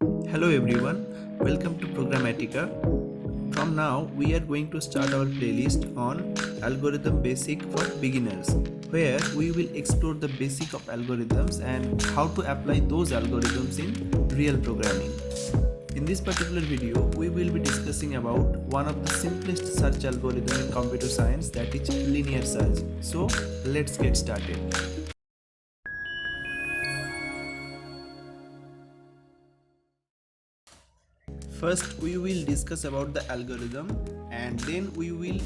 Hello everyone, welcome to Programmatica. From now we are going to start our playlist on Algorithm Basic for Beginners, where we will explore the basic of algorithms and how to apply those algorithms in real programming. In this particular video, we will be discussing about one of the simplest search algorithm in computer science, that is linear search. So let's get started. First, we will discuss about the algorithm and then we will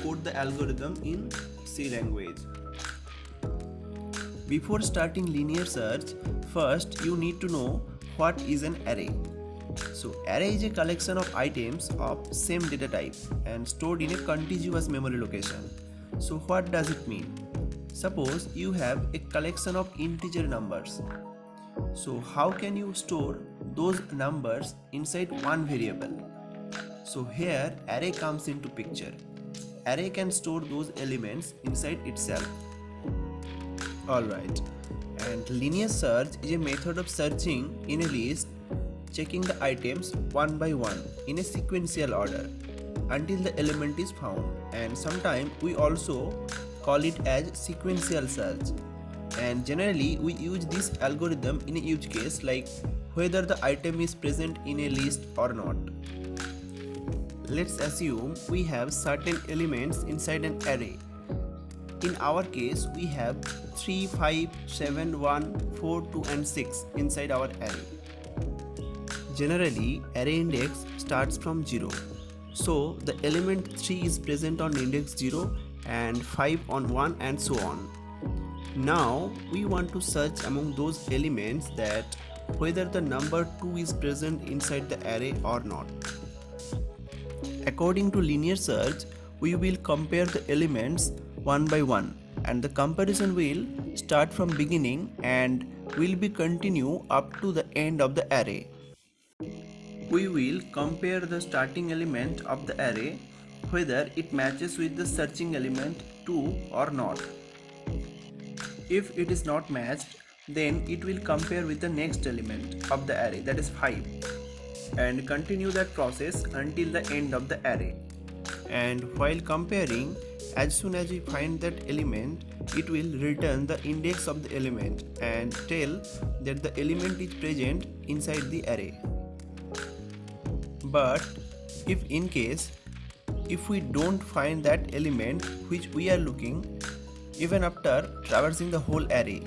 code the algorithm in C language. Before starting linear search, first you need to know what is an array. So array is a collection of items of same data type and stored in a contiguous memory location. So what does it mean? Suppose you have a collection of integer numbers. So how can you store those numbers inside one variable? So here array comes into picture. Array can store those elements inside itself. Alright, and linear search is a method of searching in a list, checking the items one by one in a sequential order until the element is found, and sometimes we also call it as sequential search. And generally we use this algorithm in a use case like whether the item is present in a list or not. Let's assume we have certain elements inside an array. In our case we have 3, 5, 7, 1, 4, 2 and 6 inside our array. Generally array index starts from 0. So the element 3 is present on index 0 and 5 on 1 and so on. Now we want to search among those elements that whether the number 2 is present inside the array or not. According to linear search, we will compare the elements one by one, and the comparison will start from beginning and will be continue up to the end of the array. We will compare the starting element of the array whether it matches with the searching element 2 or not. If it is not matched, then it will compare with the next element of the array, that is 5, and continue that process until the end of the array. And while comparing, as soon as we find that element, it will return the index of the element and tell that the element is present inside the array. But if in case if we don't find that element which we are looking even after traversing the whole array,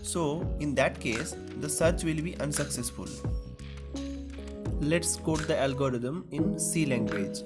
so in that case the search will be unsuccessful. Let's code the algorithm in C language.